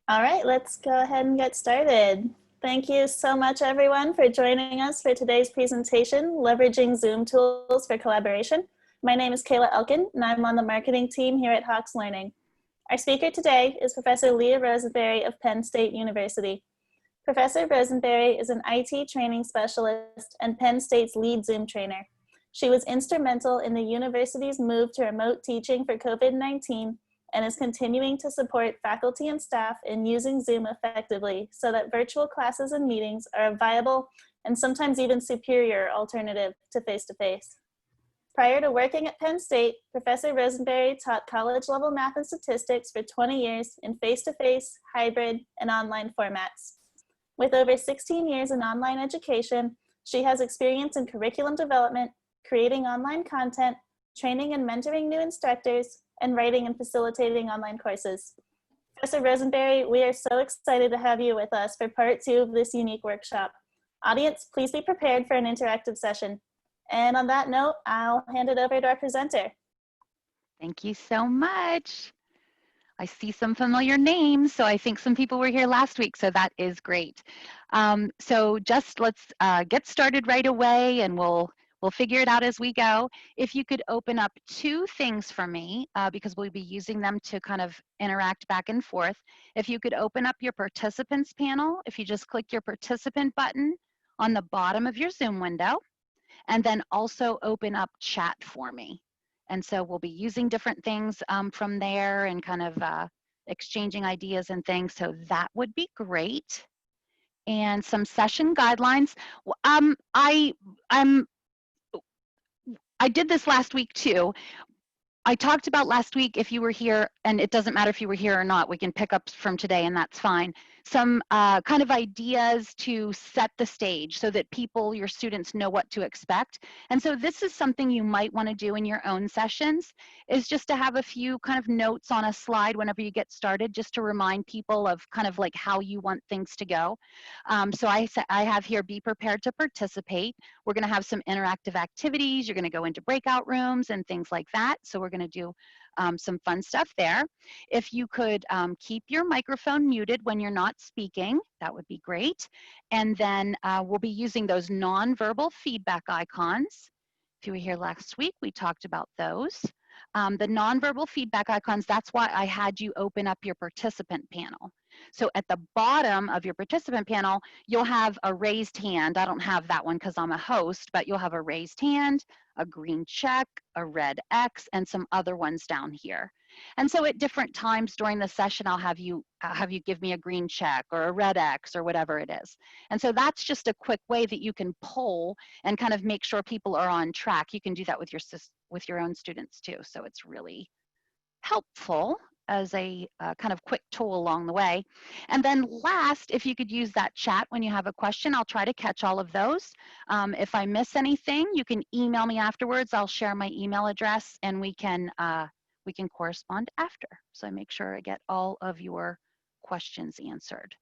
All right, let's go ahead and get started. Thank you so much, everyone, for joining us for today's presentation, Leveraging Zoom Tools for Collaboration. My name is Kayla Elkin, and I'm on the marketing team here at Hawks Learning. Our speaker today is Professor Lea Rosenberry of Penn State University. Professor Rosenberry is an IT training specialist and Penn State's lead Zoom trainer. She was instrumental in the university's move to remote teaching for COVID-19 and is continuing to support faculty and staff in using Zoom effectively so that virtual classes and meetings are a viable and sometimes even superior alternative to face-to-face. Prior to working at Penn State, Professor Rosenberry taught college-level math and statistics for 20 years in face-to-face, hybrid, and online formats. With over 16 years in online education, she has experience in curriculum development, creating online content, training and mentoring new instructors, and writing and facilitating online courses. Professor Rosenberry, we are so excited to have you with us for part 2 of this unique workshop. Audience, please be prepared for an interactive session. And on that note, I'll hand it over to our presenter. Thank you so much. I see some familiar names, so I think some people were here last week, so that is great. So just let's get started right away, and we'll figure it out as we go. If you could open up 2 things for me, because we'll be using them to kind of interact back and forth. If you could open up your participants panel, if you just click your participant button on the bottom of your Zoom window, and then also open up chat for me. And so we'll be using different things from there and kind of exchanging ideas and things. So that would be great. And some session guidelines. I did this last week too. I talked about last week, if you were here, and it doesn't matter if you were here or not, we can pick up from today and that's fine. Some kind of ideas to set the stage so that people, your students, know what to expect. And so this is something you might want to do in your own sessions, is just to have a few kind of notes on a slide whenever you get started, just to remind people of kind of like how you want things to go. So I have here, be prepared to participate. We're going to have some interactive activities. You're going to go into breakout rooms and things like that. So we're going to do some fun stuff there. If you could keep your microphone muted when you're not speaking, that would be great. And then we'll be using those nonverbal feedback icons. If you were here last week, we talked about those. The nonverbal feedback icons, that's why I had you open up your participant panel. So at the bottom of your participant panel, you'll have a raised hand. I don't have that one because I'm a host, but you'll have a raised hand, a green check, a red X, and some other ones down here. And so at different times during the session, I'll have you give me a green check or a red X or whatever it is. And so that's just a quick way that you can poll and kind of make sure people are on track. You can do that with your own students too. So it's really helpful as a kind of quick tool along the way. And then last, if you could use that chat when you have a question, I'll try to catch all of those. If I miss anything, you can email me afterwards. I'll share my email address and we can correspond after. So I make sure I get all of your questions answered.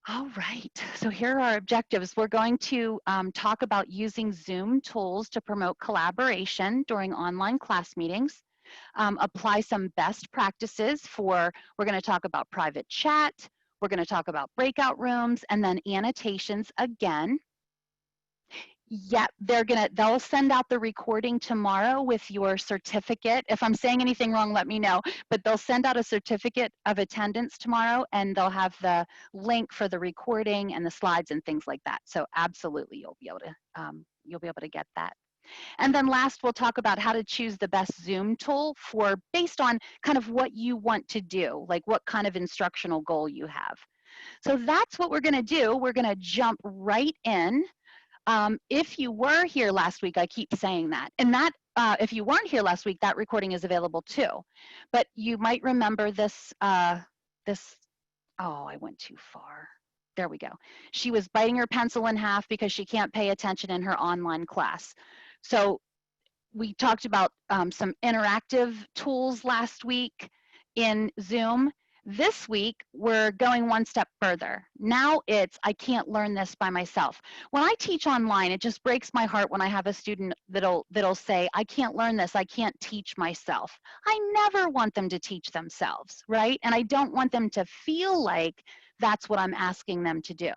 All right, so here are our objectives. We're going to talk about using Zoom tools to promote collaboration during online class meetings. Apply some best practices we're going to talk about private chat, we're going to talk about breakout rooms, and then annotations again. Yeah, they'll send out the recording tomorrow with your certificate. If I'm saying anything wrong, let me know, but they'll send out a certificate of attendance tomorrow and they'll have the link for the recording and the slides and things like that. So absolutely, you'll be able to get that. And then last, we'll talk about how to choose the best Zoom tool based on kind of what you want to do, like what kind of instructional goal you have. So that's what we're going to do. We're going to jump right in. If you were here last week, I keep saying that. And that, if you weren't here last week, that recording is available too. But you might remember this, oh, I went too far. There we go. She was biting her pencil in half because she can't pay attention in her online class. So we talked about some interactive tools last week in Zoom. This week, we're going one step further. Now it's, I can't learn this by myself. When I teach online, it just breaks my heart when I have a student that'll say, I can't learn this, I can't teach myself. I never want them to teach themselves, right? And I don't want them to feel like that's what I'm asking them to do.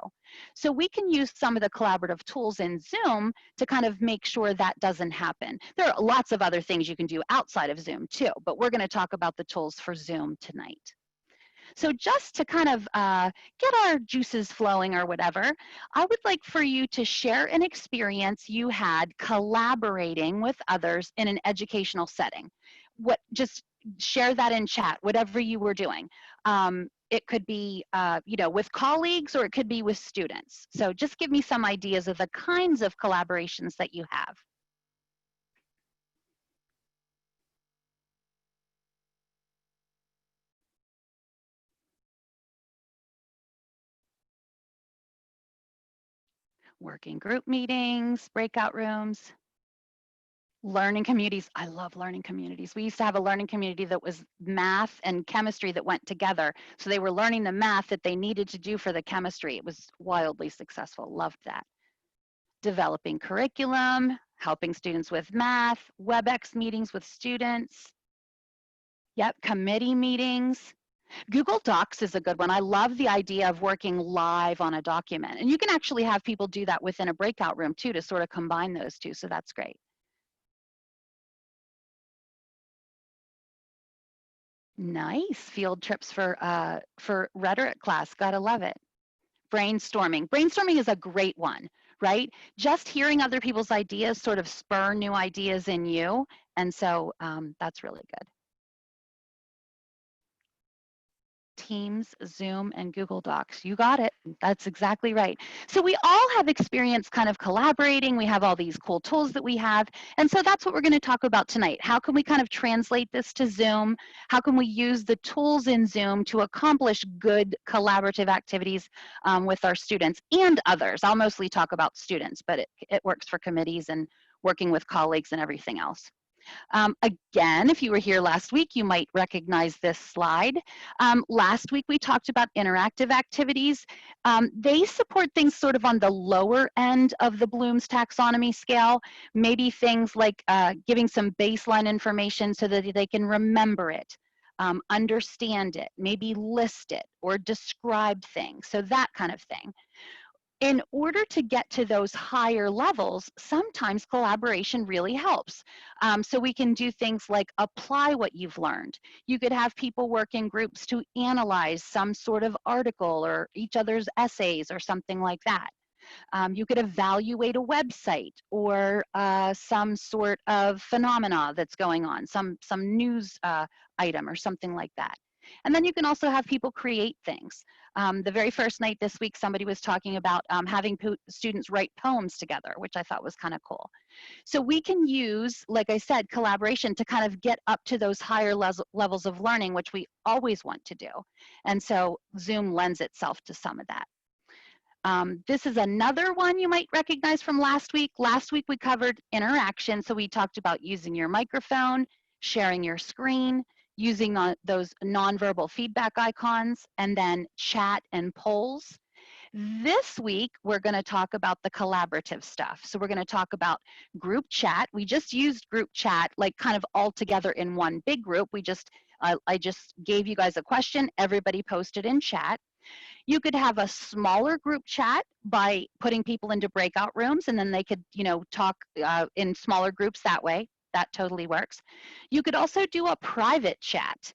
So we can use some of the collaborative tools in Zoom to kind of make sure that doesn't happen. There are lots of other things you can do outside of Zoom too, but we're going to talk about the tools for Zoom tonight. So just to kind of get our juices flowing or whatever, I would like for you to share an experience you had collaborating with others in an educational setting. Just share that in chat, whatever you were doing. It could be, with colleagues, or it could be with students. So just give me some ideas of the kinds of collaborations that you have. Working group meetings, breakout rooms, learning communities. I love learning communities. We used to have a learning community that was math and chemistry that went together. So they were learning the math that they needed to do for the chemistry. It was wildly successful. Loved that. Developing curriculum, helping students with math, WebEx meetings with students. Yep, committee meetings. Google Docs is a good one. I love the idea of working live on a document. And you can actually have people do that within a breakout room too, to sort of combine those two. So that's great. Nice. Field trips for rhetoric class. Gotta love it. Brainstorming. Brainstorming is a great one, right? Just hearing other people's ideas sort of spur new ideas in you. And so that's really good. Teams, Zoom, and Google Docs. You got it. That's exactly right. So we all have experience kind of collaborating. We have all these cool tools that we have. And so that's what we're going to talk about tonight. How can we kind of translate this to Zoom? How can we use the tools in Zoom to accomplish good collaborative activities with our students and others? I'll mostly talk about students, but it works for committees and working with colleagues and everything else. Again, if you were here last week, you might recognize this slide. Last week, we talked about interactive activities. They support things sort of on the lower end of the Bloom's taxonomy scale, maybe things like giving some baseline information so that they can remember it, understand it, maybe list it or describe things, so that kind of thing. In order to get to those higher levels, sometimes collaboration really helps. So we can do things like apply what you've learned. You could have people work in groups to analyze some sort of article or each other's essays or something like that. You could evaluate a website or some sort of phenomena that's going on, some news item or something like that. And then you can also have people create things. The very first night this week, somebody was talking about having students write poems together, which I thought was kind of cool. So we can use, like I said, collaboration to kind of get up to those higher levels of learning, which we always want to do. And so Zoom lends itself to some of that. This is another one you might recognize from last week. Last week we covered interaction. So we talked about using your microphone, sharing your screen, using those nonverbal feedback icons, and then chat and polls. This week, we're going to talk about the collaborative stuff. So we're going to talk about group chat. We just used group chat like kind of all together in one big group. I just gave you guys a question. Everybody posted in chat. You could have a smaller group chat by putting people into breakout rooms, and then they could, talk in smaller groups that way. That totally works. You could also do a private chat.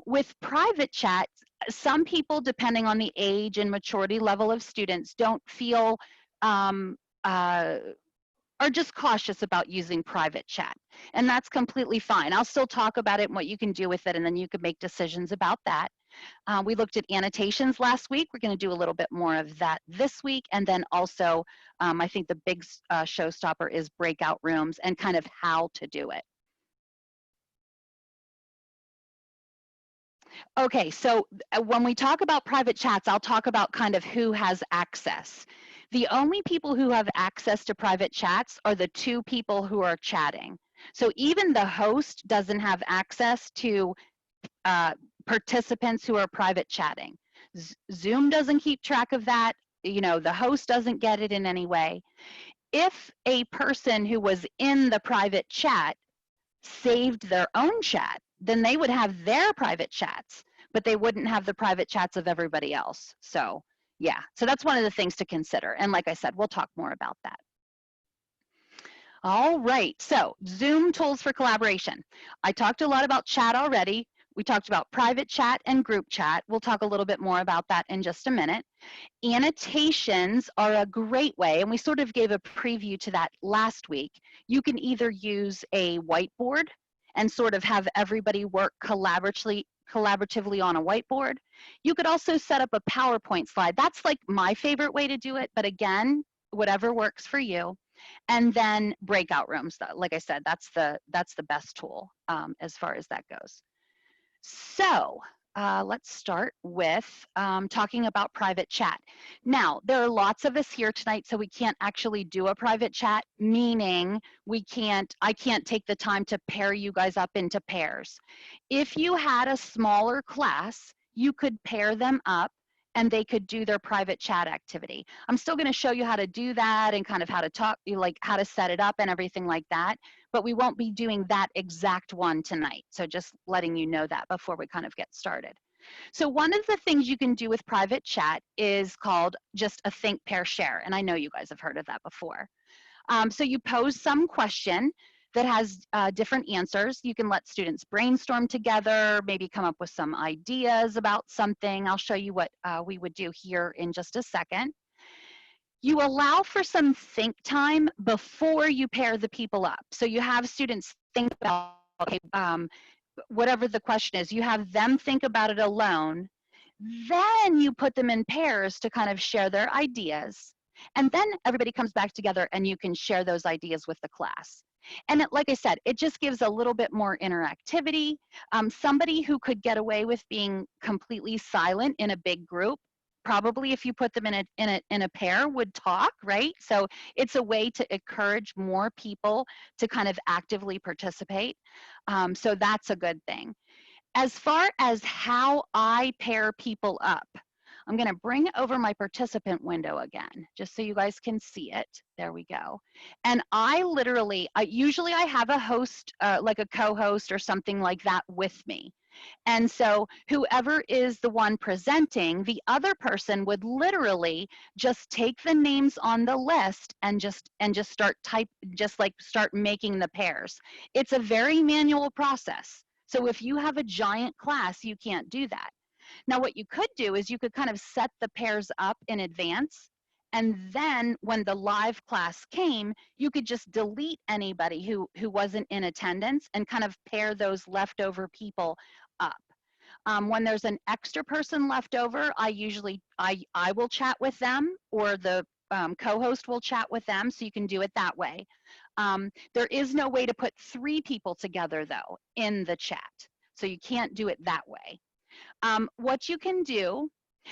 With private chat, some people, depending on the age and maturity level of students, don't feel are just cautious about using private chat. And that's completely fine. I'll still talk about it and what you can do with it, and then you can make decisions about that. We looked at annotations last week. We're going to do a little bit more of that this week. And then also, I think the big showstopper is breakout rooms and kind of how to do it. Okay, so when we talk about private chats, I'll talk about kind of who has access. The only people who have access to private chats are the two people who are chatting. So even the host doesn't have access to participants who are private chatting. Zoom doesn't keep track of that. You know, the host doesn't get it in any way. If a person who was in the private chat saved their own chat, then they would have their private chats, but they wouldn't have the private chats of everybody else. So yeah, so that's one of the things to consider. And like I said, we'll talk more about that. All right, so Zoom tools for collaboration. I talked a lot about chat already. We talked about private chat and group chat. We'll talk a little bit more about that in just a minute. Annotations are a great way, and we sort of gave a preview to that last week. You can either use a whiteboard and sort of have everybody work collaboratively on a whiteboard. You could also set up a PowerPoint slide. That's like my favorite way to do it, but again, whatever works for you. And then breakout rooms, like I said, that's the best tool as far as that goes. So let's start with talking about private chat. Now, there are lots of us here tonight, so we can't actually do a private chat, meaning I can't take the time to pair you guys up into pairs. If you had a smaller class, you could pair them up and they could do their private chat activity. I'm still going to show you how to do that and kind of how to talk, like how to set it up and everything like that, but we won't be doing that exact one tonight. So just letting you know that before we kind of get started. So one of the things you can do with private chat is called just a think, pair, share. And I know you guys have heard of that before. So you pose some question that has different answers. You can let students brainstorm together, maybe come up with some ideas about something. I'll show you what we would do here in just a second. You allow for some think time before you pair the people up. So you have students think about, okay, whatever the question is, you have them think about it alone. Then you put them in pairs to kind of share their ideas. And then everybody comes back together and you can share those ideas with the class. And like I said, it just gives a little bit more interactivity. Somebody who could get away with being completely silent in a big group, probably if you put them in a pair would talk, right? So it's a way to encourage more people to kind of actively participate. So that's a good thing. As far as how I pair people up, I'm going to bring over my participant window again, just so you guys can see it. There we go. And I usually I have a host, like a co-host or something like that with me. And so whoever is the one presenting, the other person would literally just take the names on the list and just start making the pairs. It's a very manual process. So if you have a giant class, you can't do that. Now, what you could do is you could kind of set the pairs up in advance. And then when the live class came, you could just delete anybody who wasn't in attendance and kind of pair those leftover people up. When there's an extra person left over, I will chat with them, or the co-host will chat with them, so you can do it that way. There is no way to put 3 people together, though, in the chat. So you can't do it that way. What you can do,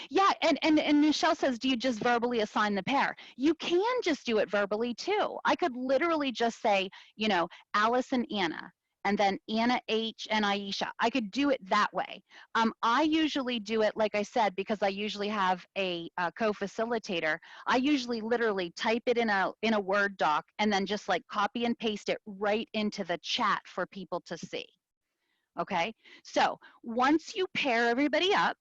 yeah, and Michelle says, do you just verbally assign the pair? You can just do it verbally too. I could literally just say, you know, Alice and Anna, and then Anna H and Aisha. I could do it that way. I usually do it, like I said, because I usually have a co-facilitator. I usually literally type it in a Word doc and then just like copy and paste it right into the chat for people to see. Okay, so once you pair everybody up,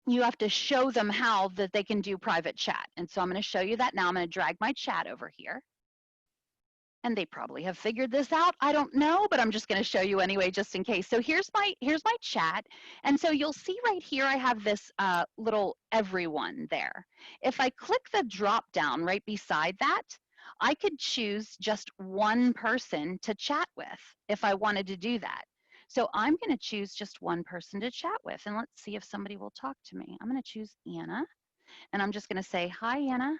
you have to show them how that they can do private chat. And so I'm going to show you that now. I'm going to drag my chat over here. And they probably have figured this out. I don't know, but I'm just going to show you anyway, just in case. So here's my chat. And so you'll see right here, I have this little everyone there. If I click the drop down right beside that, I could choose just one person to chat with if I wanted to do that. So I'm going to choose just one person to chat with, and let's see if somebody will talk to me. I'm going to choose Anna, and I'm just going to say, hi, Anna.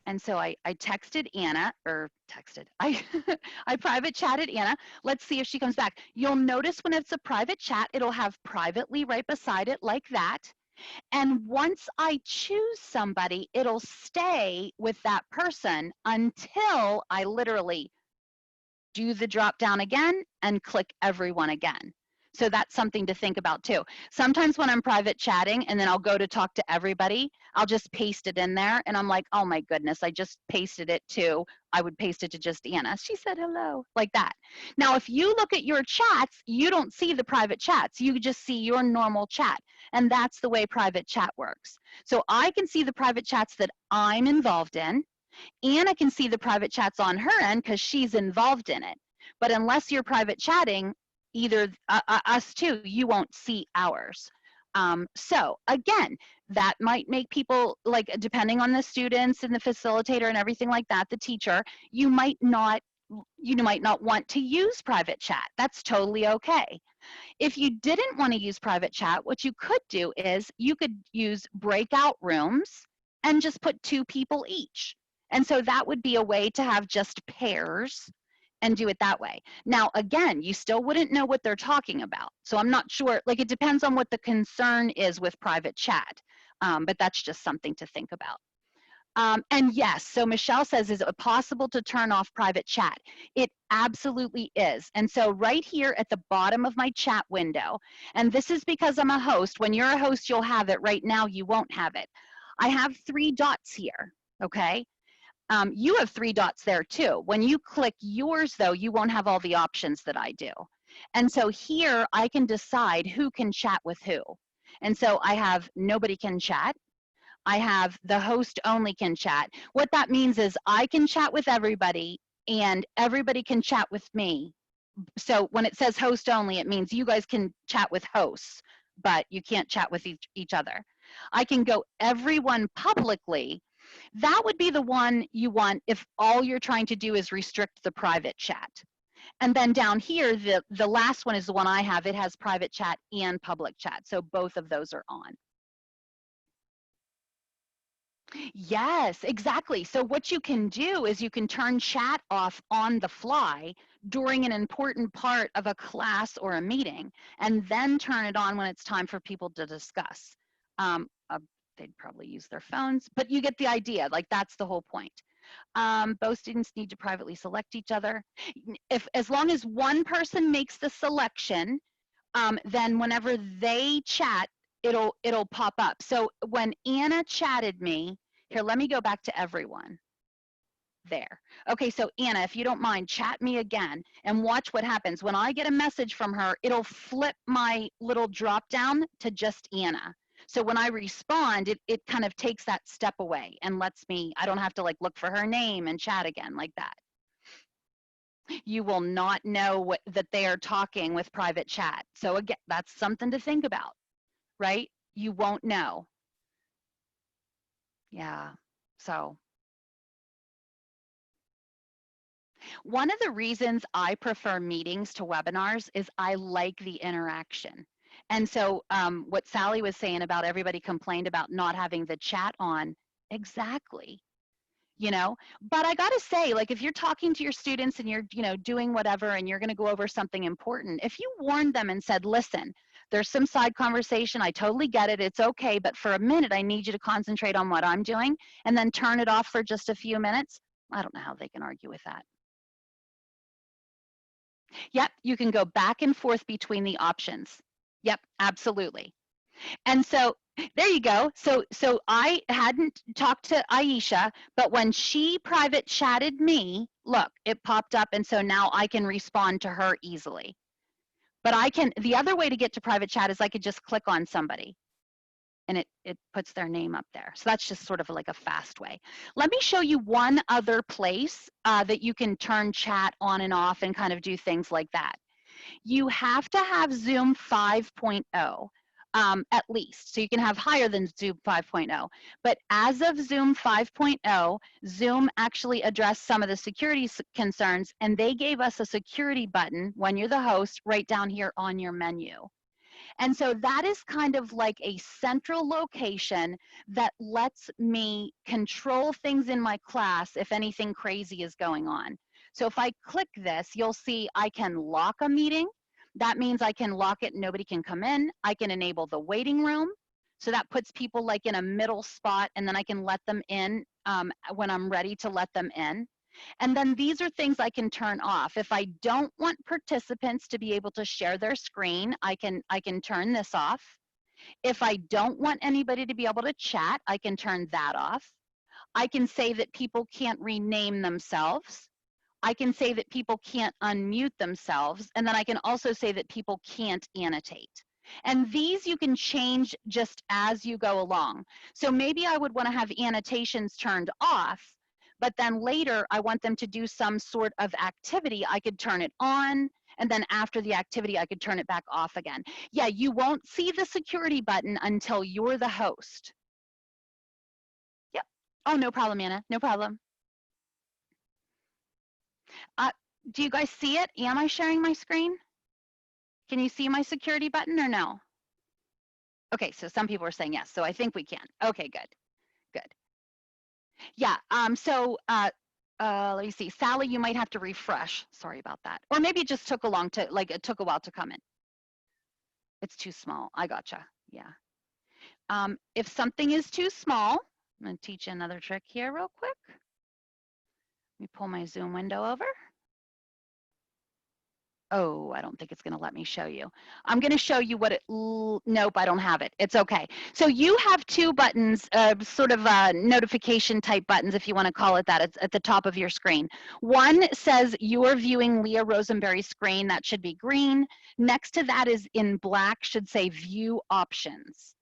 And so I texted Anna, I private chatted Anna. Let's see if she comes back. You'll notice when it's a private chat, it'll have privately right beside it like that. And once I choose somebody, it'll stay with that person until I literally do the drop down again and click everyone again. So that's something to think about too. Sometimes when I'm private chatting and then I'll go to talk to everybody, I'll just paste it in there and I'm like, oh my goodness, I just pasted it to, I would paste it to just Anna. She said hello, like that. Now, if you look at your chats, you don't see the private chats. You just see your normal chat. And that's the way private chat works. So I can see the private chats that I'm involved in. Anna can see the private chats on her end because she's involved in it. But unless you're private chatting, either us too, you won't see ours. So again, that might make people, like, depending on the students and the facilitator and everything like that, the teacher, you might not want to use private chat. That's totally okay. If you didn't want to use private chat, what you could do is you could use breakout rooms and just put 2 people each. And so that would be a way to have just pairs and do it that way. Now, again, you still wouldn't know what they're talking about. So I'm not sure, like, it depends on what the concern is with private chat, but that's just something to think about. And yes, so Michelle says, is it possible to turn off private chat? It absolutely is. And so right here at the bottom of my chat window, and this is because I'm a host. When you're a host, you'll have it. Right now, you won't have it. I have 3 dots here, okay? You have 3 dots there too. When you click yours though, you won't have all the options that I do. And so here I can decide who can chat with who. And so I have nobody can chat. I have the host only can chat. What that means is I can chat with everybody and everybody can chat with me. So when it says host only, it means you guys can chat with hosts, but you can't chat with each other. I can go everyone publicly. That would be the one you want if all you're trying to do is restrict the private chat. And then down here, the last one is the one I have. It has private chat and public chat. So both of those are on. Yes, exactly. So what you can do is you can turn chat off on the fly during an important part of a class or a meeting, and then turn it on when it's time for people to discuss. They'd probably use their phones, but you get the idea. Like, that's the whole point. Both students need to privately select each other. As long as one person makes the selection, then whenever they chat, it'll pop up. So when Anna chatted me, here, let me go back to everyone. There. Okay, so Anna, if you don't mind, chat me again and watch what happens. When I get a message from her, it'll flip my little drop down to just Anna. So when I respond, it kind of takes that step away and lets me, I don't have to like look for her name and chat again like that. You will not know that they are talking with private chat. So again, that's something to think about, right? You won't know. Yeah, so. One of the reasons I prefer meetings to webinars is I like the interaction. And so what Sally was saying about everybody complained about not having the chat on, exactly. You know, but I gotta say, like, if you're talking to your students and you're, doing whatever and you're gonna go over something important, if you warned them and said, listen, there's some side conversation, I totally get it, it's okay, but for a minute, I need you to concentrate on what I'm doing and then turn it off for just a few minutes, I don't know how they can argue with that. Yep, you can go back and forth between the options. Yep, absolutely. And so there you go. So I hadn't talked to Aisha, but when she private chatted me, look, it popped up. And so now I can respond to her easily. But the other way to get to private chat is I could just click on somebody and it puts their name up there. So that's just sort of like a fast way. Let me show you one other place that you can turn chat on and off and kind of do things like that. You have to have Zoom 5.0 at least. So you can have higher than Zoom 5.0. But as of Zoom 5.0, Zoom actually addressed some of the security concerns, and they gave us a security button when you're the host right down here on your menu. And so that is kind of like a central location that lets me control things in my class if anything crazy is going on. So if I click this, you'll see I can lock a meeting. That means I can lock it and nobody can come in. I can enable the waiting room. So that puts people like in a middle spot, and then I can let them in when I'm ready to let them in. And then these are things I can turn off. If I don't want participants to be able to share their screen, I can turn this off. If I don't want anybody to be able to chat, I can turn that off. I can say that people can't rename themselves. I can say that people can't unmute themselves. And then I can also say that people can't annotate. And these you can change just as you go along. So maybe I would want to have annotations turned off, but then later I want them to do some sort of activity. I could turn it on, and then after the activity, I could turn it back off again. Yeah, you won't see the security button until you're the host. Yep. Oh, no problem, Anna. No problem. Do you guys see it? Am I sharing my screen? Can you see my security button or no? Okay, so some people are saying yes, so I think we can. Okay, good, good. Yeah, let me see. Sally, you might have to refresh. Sorry about that. Or maybe it just took it took a while to come in. It's too small. I gotcha. Yeah. If something is too small, I'm going to teach you another trick here real quick. Let me pull my Zoom window over. Oh, I don't think it's going to let me show you. I'm going to show you what it, nope, I don't have it. It's okay. So you have two buttons, sort of notification type buttons, if you want to call it that. It's at the top of your screen. One says you're viewing Lea Rosenberry's screen. That should be green. Next to that is in black, should say view options.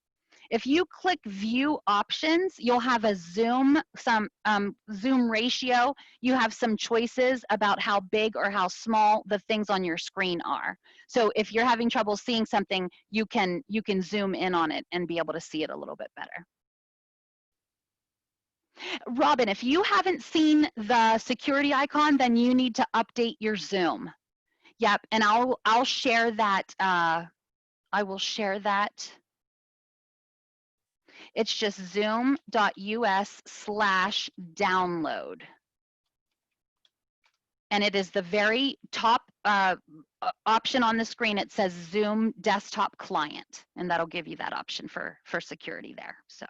If you click view options, you'll have a zoom, zoom ratio. You have some choices about how big or how small the things on your screen are. So if you're having trouble seeing something, you can zoom in on it and be able to see it a little bit better. Robin, if you haven't seen the security icon, then you need to update your Zoom. Yep, and I'll share that. I will share that. It's just zoom.us/download. And it is the very top option on the screen. It says Zoom Desktop Client, and that'll give you that option for security there. So,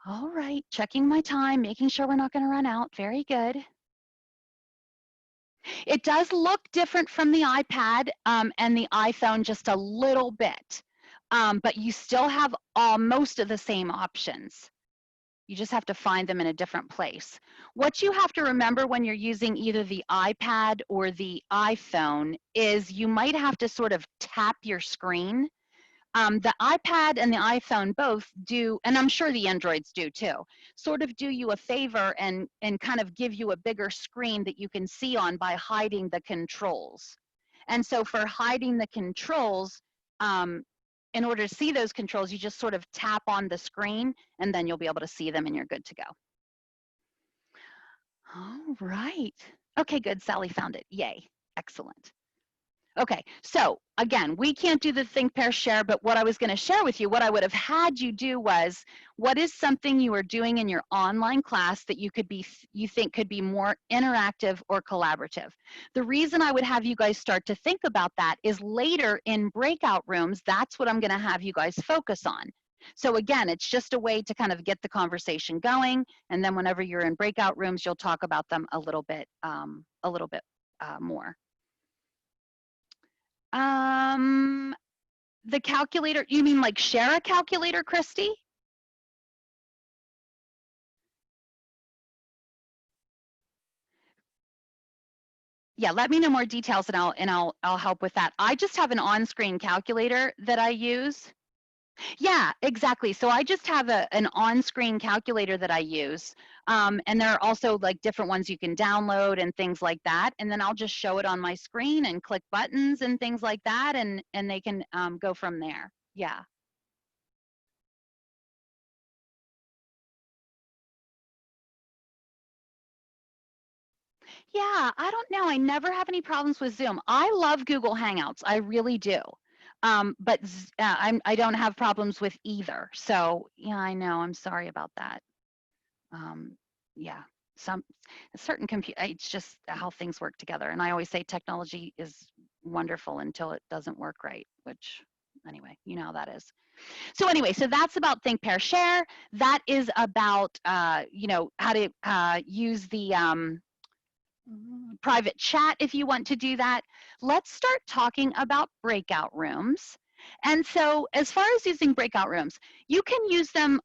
all right, checking my time, making sure we're not going to run out. Very good. It does look different from the iPad and the iPhone just a little bit, but you still have most of the same options. You just have to find them in a different place. What you have to remember when you're using either the iPad or the iPhone is you might have to sort of tap your screen. The iPad and the iPhone both do, and I'm sure the Androids do too, sort of do you a favor and kind of give you a bigger screen that you can see on by hiding the controls. And so for hiding the controls, in order to see those controls, you just sort of tap on the screen and then you'll be able to see them and you're good to go. All right. Okay, good. Sally found it. Yay. Excellent. Okay, so again, we can't do the think, pair, share, but what I was going to share with you, what I would have had you do was, what is something you are doing in your online class that you think could be more interactive or collaborative? The reason I would have you guys start to think about that is later in breakout rooms, that's what I'm going to have you guys focus on. So again, it's just a way to kind of get the conversation going, and then whenever you're in breakout rooms, you'll talk about them a little bit more. The calculator, you mean like share a calculator, Christy? Yeah, let me know more details and I'll help with that. I just have an on-screen calculator that I use. Yeah, exactly. So I just have an on-screen calculator that I use. And there are also like different ones you can download and things like that. And then I'll just show it on my screen and click buttons and things like that. And they can go from there. Yeah. Yeah, I don't know. I never have any problems with Zoom. I love Google Hangouts. I really do. But I don't have problems with either. So yeah, I know. I'm sorry about that. Yeah, certain it's just how things work together. And I always say technology is wonderful until it doesn't work right, which anyway, you know how that is. So anyway, so that's about think, pair, share. That is about, you know, how to use the private chat if you want to do that. Let's start talking about breakout rooms. And so as far as using breakout rooms, you can use them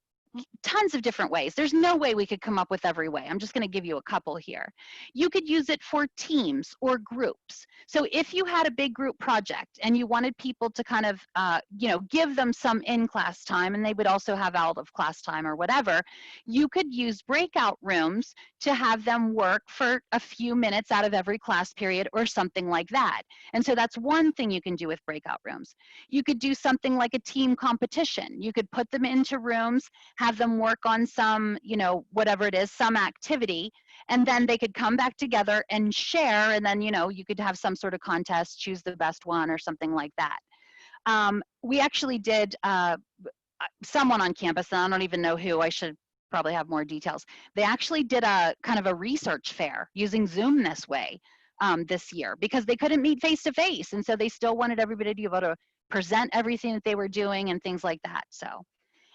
tons of different ways. There's no way we could come up with every way. I'm just going to give you a couple here. You could use it for teams or groups. So if you had a big group project and you wanted people to kind of, you know, give them some in-class time and they would also have out-of-class time or whatever, you could use breakout rooms to have them work for a few minutes out of every class period or something like that. And so that's one thing you can do with breakout rooms. You could do something like a team competition. You could put them into rooms, have them work on some, you know, whatever it is, some activity, and then they could come back together and share, and then, you know, you could have some sort of contest, choose the best one or something like that. We actually did, someone on campus, and I don't even know who, I should probably have more details. They actually did a kind of a research fair using Zoom this way this year because they couldn't meet face to face. And so they still wanted everybody to be able to present everything that they were doing and things like that. So.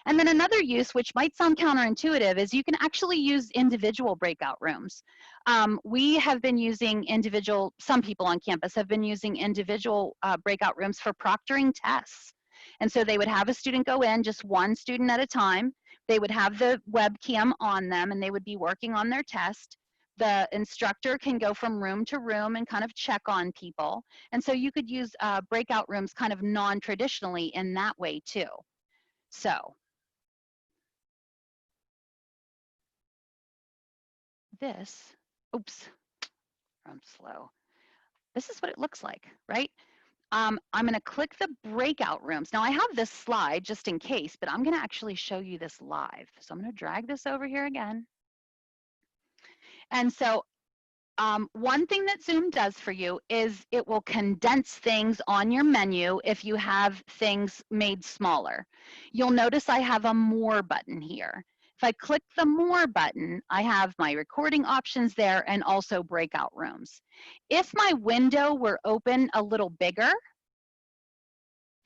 And then another use, which might sound counterintuitive, is you can actually use individual breakout rooms. We have been using individual, some people on campus have been using individual breakout rooms for proctoring tests. And so they would have a student go in, just one student at a time. They would have the webcam on them and they would be working on their test. The instructor can go from room to room and kind of check on people. And so you could use breakout rooms kind of non-traditionally in that way too. So. This, oops, I'm slow. This is what it looks like, right? I'm going to click the breakout rooms. Now I have this slide just in case, but I'm going to actually show you this live. So I'm going to drag this over here again. And so one thing that Zoom does for you is it will condense things on your menu if you have things made smaller. You'll notice I have a more button here. If I click the more button, I have my recording options there and also breakout rooms. If my window were open a little bigger,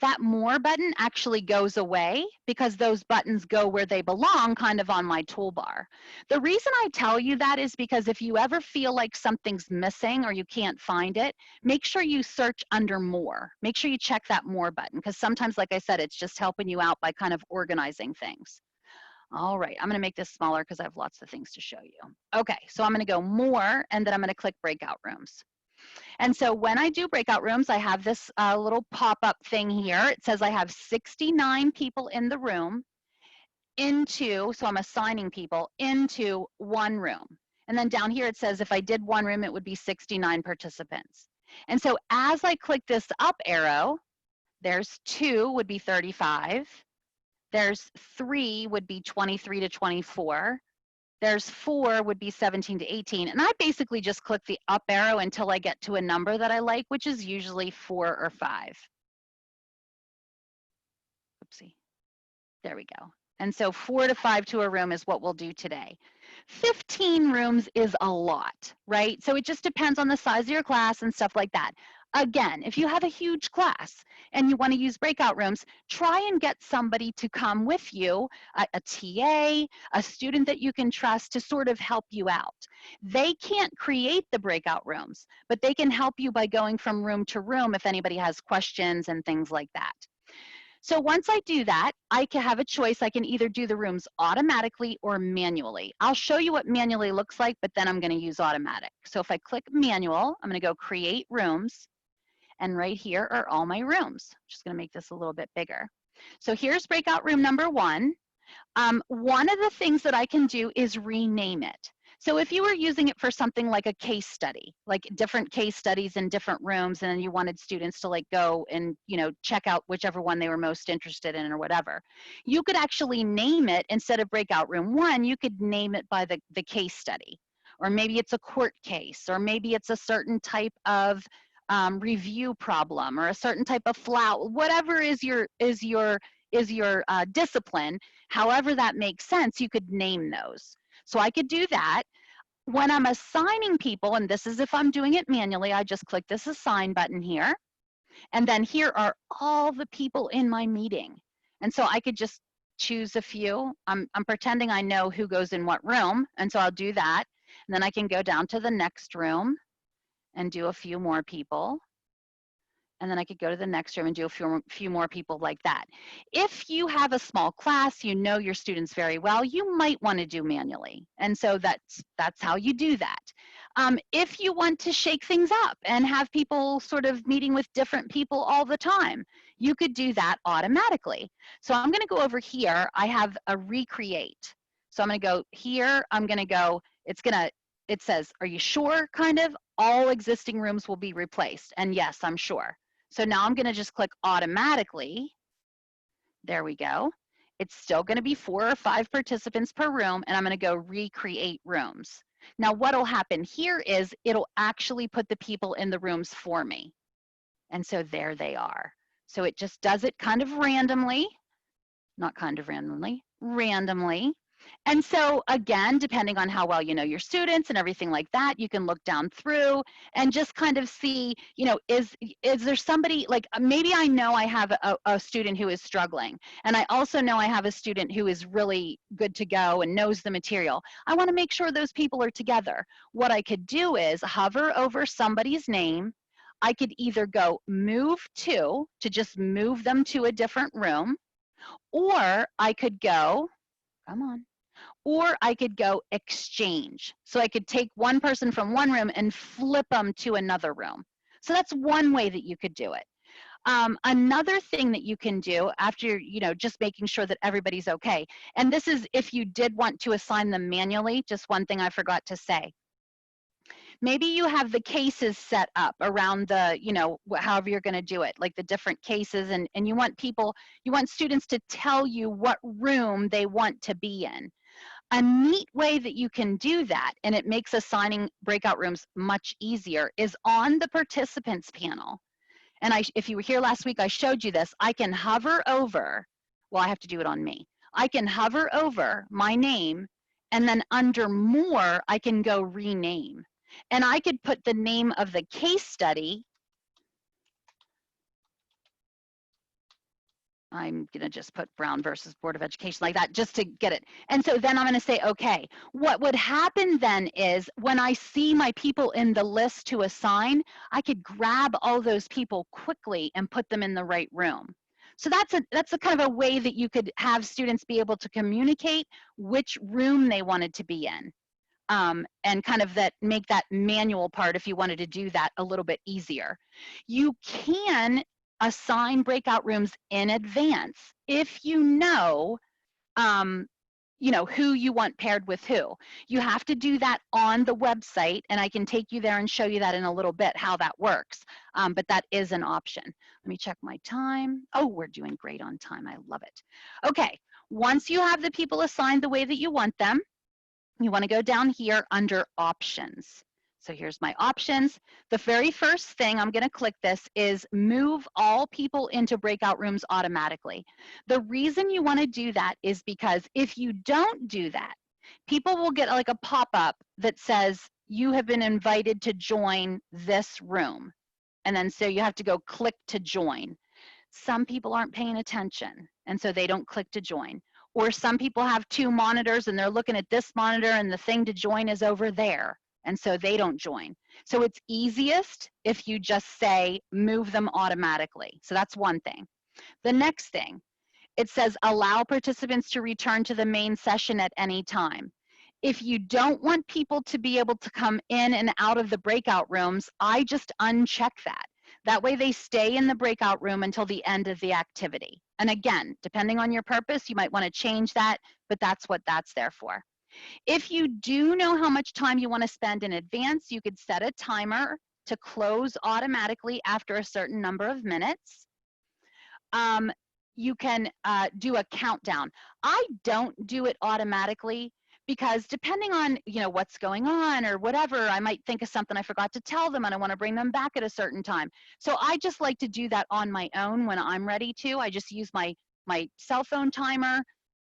that more button actually goes away because those buttons go where they belong, kind of on my toolbar. The reason I tell you that is because if you ever feel like something's missing or you can't find it, make sure you search under more. Make sure you check that more button because sometimes, like I said, it's just helping you out by kind of organizing things. All right, I'm going to make this smaller because I have lots of things to show you. Okay, so I'm going to go more, and then I'm going to click breakout rooms. And so when I do breakout rooms, I have this little pop-up thing here. It says I have 69 people in the room so I'm assigning people into one room. And then down here it says if I did one room, it would be 69 participants. And so as I click this up arrow, there's 2 would be 35. There's 3 would be 23 to 24. There's 4 would be 17 to 18. And I basically just click the up arrow until I get to a number that I like, which is usually 4 or 5. Oopsie. There we go. And so 4 to 5 to a room is what we'll do today. 15 rooms is a lot, right? So it just depends on the size of your class and stuff like that. Again, if you have a huge class and you want to use breakout rooms, try and get somebody to come with you, a TA, a student that you can trust to sort of help you out. They can't create the breakout rooms, but they can help you by going from room to room if anybody has questions and things like that. So once I do that, I can have a choice. I can either do the rooms automatically or manually. I'll show you what manually looks like, but then I'm going to use automatic. So if I click manual, I'm going to go create rooms. And right here are all my rooms. I'm just going to make this a little bit bigger. So here's breakout room number 1. One of the things that I can do is rename it. So if you were using it for something like a case study, like different case studies in different rooms, and then you wanted students to like go and, you know, check out whichever one they were most interested in or whatever, you could actually name it instead of breakout room 1, you could name it by the case study. Or maybe it's a court case, or maybe it's a certain type of review problem, or a certain type of flout, whatever is your discipline, however that makes sense, you could name those. So I could do that. When I'm assigning people, and this is if I'm doing it manually, I just click this assign button here. And then here are all the people in my meeting. And so I could just choose a few. I'm pretending I know who goes in what room. And so I'll do that. And then I can go down to the next room and do a few more people. And then I could go to the next room and do a few more people like that. If you have a small class, you know your students very well, you might want to do manually. And so that's how you do that. If you want to shake things up and have people sort of meeting with different people all the time, you could do that automatically. So I'm going to go over here. I have a recreate. So I'm going to go here. I'm going to go, it says, are you sure? Kind of all existing rooms will be replaced. And yes, I'm sure. So now I'm going to just click automatically. There we go. It's still going to be 4 or 5 participants per room, and I'm going to go recreate rooms. Now what will happen here is it'll actually put the people in the rooms for me. And so there they are. So it just does it kind of randomly, not kind of randomly, randomly. And so again, depending on how well you know your students and everything like that, you can look down through and just kind of see, you know, is there somebody, like maybe I know I have a student who is struggling, and I also know I have a student who is really good to go and knows the material. I want to make sure those people are together. What I could do is hover over somebody's name. I could either go move to just move them to a different room, or I could go, come on, or I could go exchange. So I could take one person from one room and flip them to another room. So that's one way that you could do it. Another thing that you can do after, you know, just making sure that everybody's okay. And this is if you did want to assign them manually, just one thing I forgot to say. Maybe you have the cases set up around the, you know, however you're going to do it, like the different cases, and you want students to tell you what room they want to be in. A neat way that you can do that, and it makes assigning breakout rooms much easier, is on the participants panel. And if you were here last week, I showed you this. I can hover over, well, I have to do it on me. I can hover over my name, and then under more, I can go rename. And I could put the name of the case study. I'm going to just put Brown versus Board of Education like that just to get it. And so then I'm going to say, okay, what would happen then is when I see my people in the list to assign, I could grab all those people quickly and put them in the right room. So that's a kind of a way that you could have students be able to communicate which room they wanted to be in. And kind of make that manual part, if you wanted to do that, a little bit easier. You can assign breakout rooms in advance if you know who you want paired with who. You have to do that on the website, and I can take you there and show you that in a little bit, how that works. But that is an option. Let me check my time. Oh, we're doing great on time. I love it. Okay, once you have the people assigned the way that you want them, you want to go down here under options. So here's my options. The very first thing, I'm going to click this, is move all people into breakout rooms automatically. The reason you want to do that is because if you don't do that, people will get like a pop-up that says you have been invited to join this room. And then so you have to go click to join. Some people aren't paying attention, and so they don't click to join. Or some people have 2 monitors and they're looking at this monitor and the thing to join is over there, and so they don't join. So it's easiest if you just say move them automatically. So that's one thing. The next thing, it says allow participants to return to the main session at any time. If you don't want people to be able to come in and out of the breakout rooms, I just uncheck that. That way they stay in the breakout room until the end of the activity. And again, depending on your purpose, you might want to change that, but that's what that's there for. If you do know how much time you want to spend in advance, you could set a timer to close automatically after a certain number of minutes. You can do a countdown. I don't do it automatically, because depending on what's going on or whatever, I might think of something I forgot to tell them and I want to bring them back at a certain time. So I just like to do that on my own when I'm ready to. I just use my cell phone timer,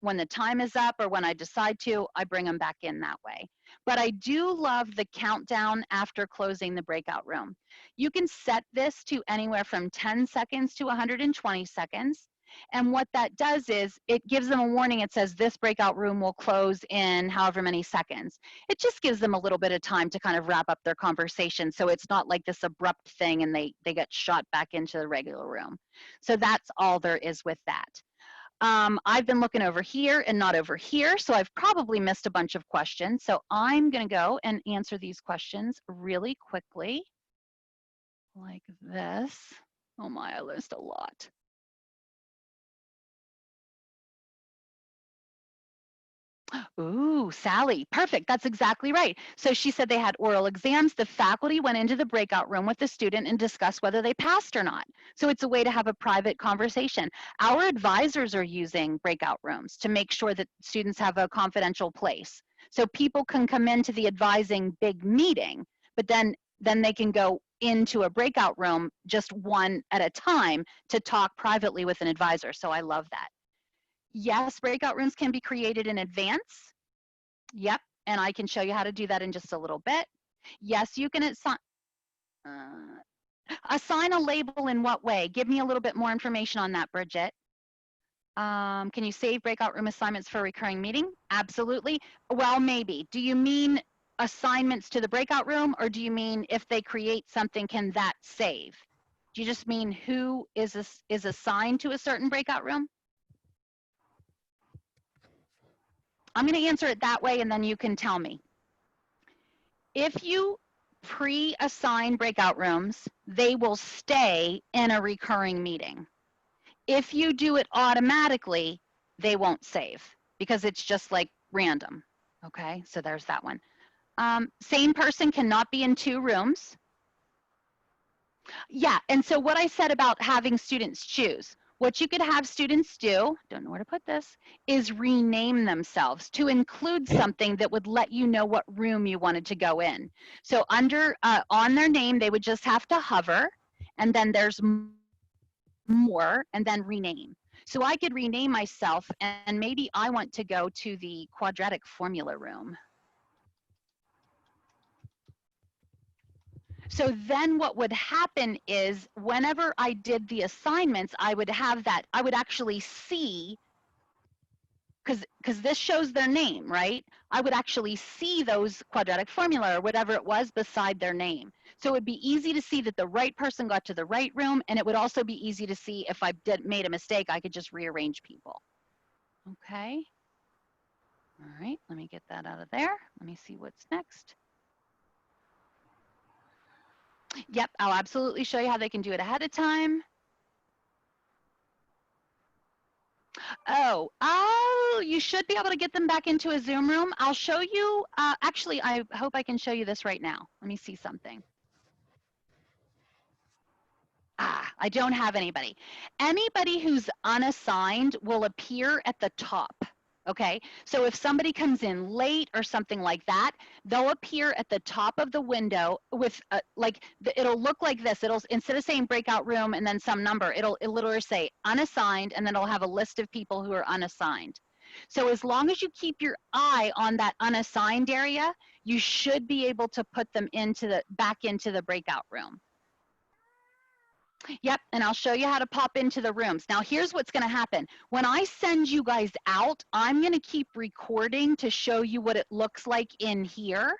when the time is up or when I decide to, I bring them back in that way. But I do love the countdown after closing the breakout room. You can set this to anywhere from 10 seconds to 120 seconds. And what that does is it gives them a warning. It says this breakout room will close in however many seconds. It just gives them a little bit of time to kind of wrap up their conversation. So it's not like this abrupt thing and they get shot back into the regular room. So that's all there is with that. I've been looking over here and not over here, so I've probably missed a bunch of questions. So I'm going to go and answer these questions really quickly, like this. Oh my, I missed a lot. Ooh, Sally, perfect. That's exactly right. So she said they had oral exams. The faculty went into the breakout room with the student and discussed whether they passed or not. So it's a way to have a private conversation. Our advisors are using breakout rooms to make sure that students have a confidential place. So people can come into the advising big meeting, but then they can go into a breakout room just one at a time to talk privately with an advisor. So I love that. Yes, breakout rooms can be created in advance. Yep, and I can show you how to do that in just a little bit. Yes, you can assign a label in what way? Give me a little bit more information on that, Bridget. Can you save breakout room assignments for a recurring meeting? Absolutely. Well, maybe. Do you mean assignments to the breakout room, or do you mean if they create something, can that save? Do you just mean who is assigned to a certain breakout room? I'm going to answer it that way, and then you can tell me. If you pre-assign breakout rooms, they will stay in a recurring meeting. If you do it automatically, they won't save because it's just like random. Okay, so there's that one. Same person cannot be in 2 rooms. Yeah, and so what I said about having students choose, what you could have students do, don't know where to put this, is rename themselves to include something that would let you know what room you wanted to go in. So under on their name, they would just have to hover, and then there's more, and then rename. So I could rename myself, and maybe I want to go to the quadratic formula room. So then what would happen is whenever I did the assignments, I would have that, I would actually see, because this shows their name, right? I would actually see those quadratic formula or whatever it was beside their name. So it would be easy to see that the right person got to the right room, and it would also be easy to see if I made a mistake, I could just rearrange people. Okay. All right, let me get that out of there. Let me see what's next. Yep, I'll absolutely show you how they can do it ahead of time. Oh, you should be able to get them back into a Zoom room. I'll show you, actually, I hope I can show you this right now. Let me see something. I don't have anybody. Anybody who's unassigned will appear at the top. Okay, so if somebody comes in late or something like that, they'll appear at the top of the window with it'll look like this. It'll, instead of saying breakout room and then some number, it'll literally say unassigned, and then it'll have a list of people who are unassigned. So as long as you keep your eye on that unassigned area, you should be able to put them back into the breakout room. Yep, and I'll show you how to pop into the rooms. Now, here's what's going to happen. When I send you guys out, I'm going to keep recording to show you what it looks like in here,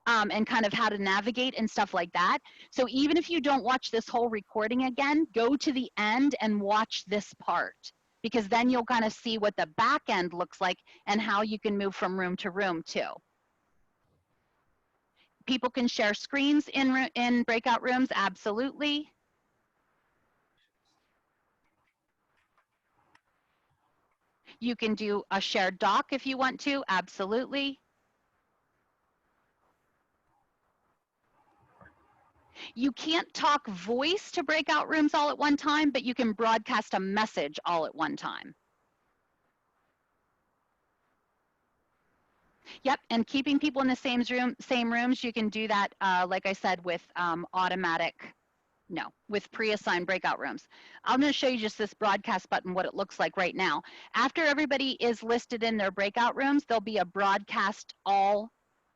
and kind of how to navigate and stuff like that. So even if you don't watch this whole recording again, go to the end and watch this part, because then you'll kind of see what the back end looks like and how you can move from room to room too. People can share screens in breakout rooms, absolutely. You can do a shared doc if you want to, absolutely. You can't talk voice to breakout rooms all at one time, but you can broadcast a message all at one time. Yep, and keeping people in the same rooms, you can do that, like I said, with automatic No, with pre-assigned breakout rooms. I'm going to show you just this broadcast button, what it looks like right now. After everybody is listed in their breakout rooms, there'll be a broadcast all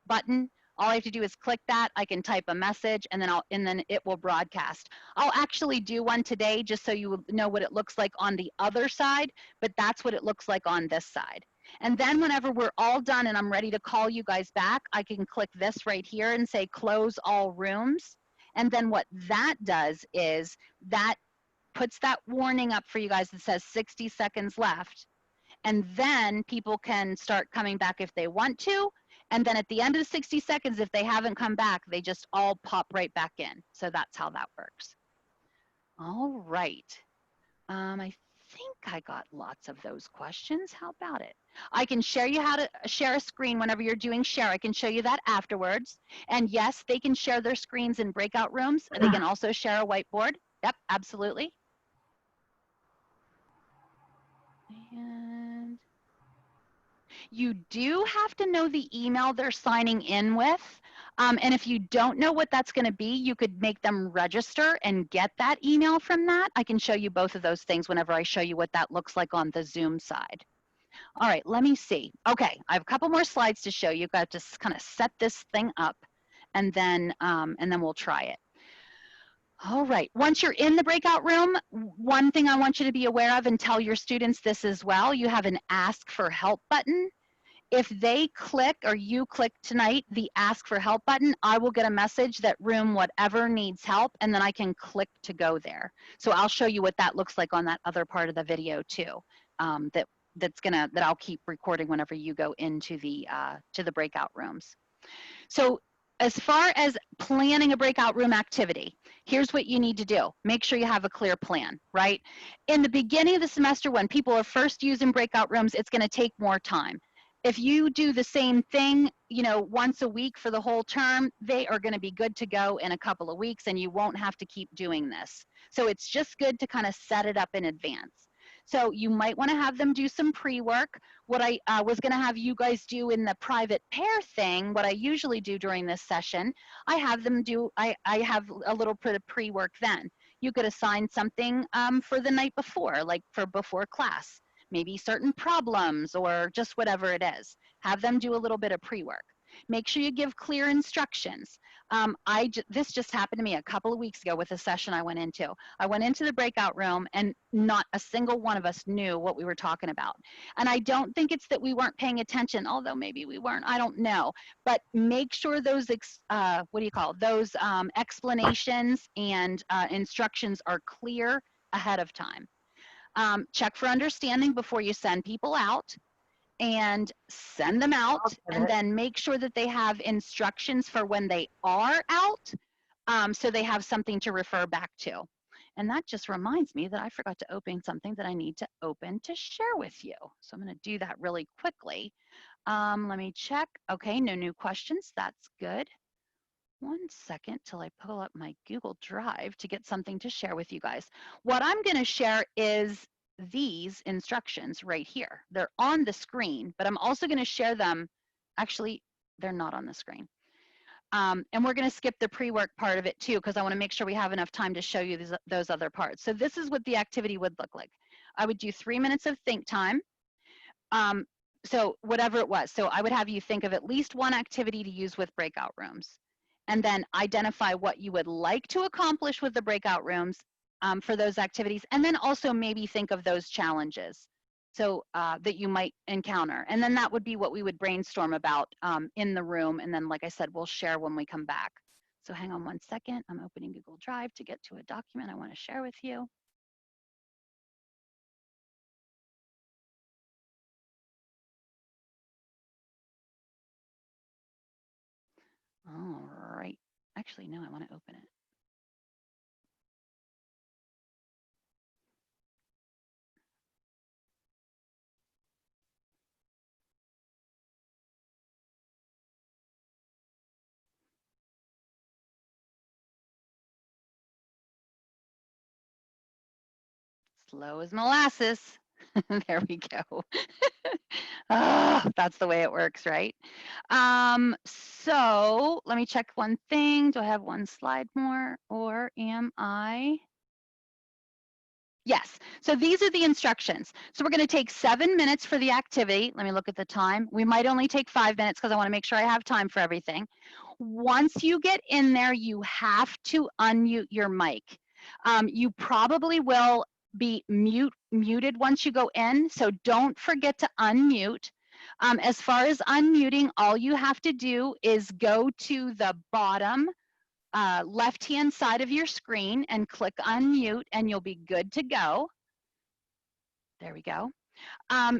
button. All I have to do is click that. I can type a message and then it will broadcast. I'll actually do one today just so you know what it looks like on the other side, but that's what it looks like on this side. And then whenever we're all done and I'm ready to call you guys back, I can click this right here and say close all rooms. And then what that does is that puts that warning up for you guys that says 60 seconds left. And then people can start coming back if they want to. And then at the end of the 60 seconds, if they haven't come back, they just all pop right back in. So that's how that works. All right. I think I got lots of those questions. How about it? I can share you how to share a screen whenever you're doing share. I can show you that afterwards. And yes, they can share their screens in breakout rooms. They can also share a whiteboard. Yep, absolutely. And you do have to know the email they're signing in with. And if you don't know what that's going to be, you could make them register and get that email from that. I can show you both of those things whenever I show you what that looks like on the Zoom side. All right, let me see. Okay, I have a couple more slides to show you. Got to just kind of set this thing up, and then we'll try it. All right, once you're in the breakout room, one thing I want you to be aware of, and tell your students this as well, you have an Ask for Help button. If they click, or you click tonight, the Ask for Help button, I will get a message that room whatever needs help, and then I can click to go there. So I'll show you what that looks like on that other part of the video too, that I'll keep recording whenever you go into the to the breakout rooms. So as far as planning a breakout room activity, here's what you need to do. Make sure you have a clear plan, right? In the beginning of the semester, when people are first using breakout rooms, it's going to take more time. If you do the same thing, once a week for the whole term, they are going to be good to go in a couple of weeks, and you won't have to keep doing this. So it's just good to kind of set it up in advance. So you might want to have them do some pre-work. What I was going to have you guys do in the private pair thing, what I usually do during this session, I have them do, I have a little bit of pre-work then. You could assign something for the night before, like for before class, maybe certain problems or just whatever it is. Have them do a little bit of pre-work. Make sure you give clear instructions. This just happened to me a couple of weeks ago with a session I went into. I went into the breakout room and not a single one of us knew what we were talking about. And I don't think it's that we weren't paying attention, although maybe we weren't, I don't know. But make sure those, explanations and instructions are clear ahead of time. Check for understanding before you send people out, and send them out, and then make sure that they have instructions for when they are out, so they have something to refer back to. And that just reminds me that I forgot to open something that I need to open to share with you. So I'm going to do that really quickly. Let me check. Okay, no new questions. That's good. 1 second till I pull up my Google Drive to get something to share with you guys. What I'm going to share is these instructions right here. They're on the screen, but I'm also going to share them. Actually, they're not on the screen. And we're going to skip the pre-work part of it too, because I want to make sure we have enough time to show you those other parts. So this is what the activity would look like. I would do 3 minutes of think time. So whatever it was. So I would have you think of at least one activity to use with breakout rooms, and then identify what you would like to accomplish with the breakout rooms for those activities, and then also maybe think of those challenges so that you might encounter. And then that would be what we would brainstorm about in the room, and then like I said, we'll share when we come back. So hang on 1 second. I'm opening Google Drive to get to a document I want to share with you. All right. Actually, no, I want to open it. Slow as molasses. There we go. Oh, that's the way it works, right? So let me check one thing. Do I have one slide more, or am I? Yes, so these are the instructions. So we're gonna take 7 minutes for the activity. Let me look at the time. We might only take 5 minutes because I wanna make sure I have time for everything. Once you get in there, you have to unmute your mic. You probably will be muted once you go in, so don't forget to unmute. As far as unmuting, all you have to do is go to the bottom left-hand side of your screen and click unmute, and you'll be good to go. There we go.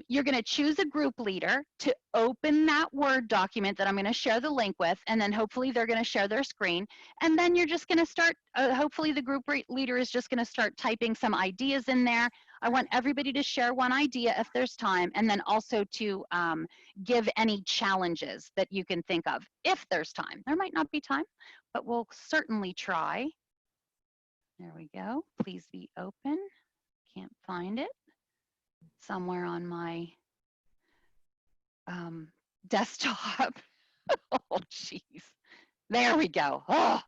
You're going to choose a group leader to open that Word document that I'm going to share the link with, and then hopefully they're going to share their screen. And then you're just going to start, hopefully the group leader is just going to start typing some ideas in there. I want everybody to share one idea if there's time, and then also to give any challenges that you can think of if there's time. There might not be time, but we'll certainly try. There we go. Please be open. Can't find it. Somewhere on my desktop. Oh, jeez. There we go. Oh,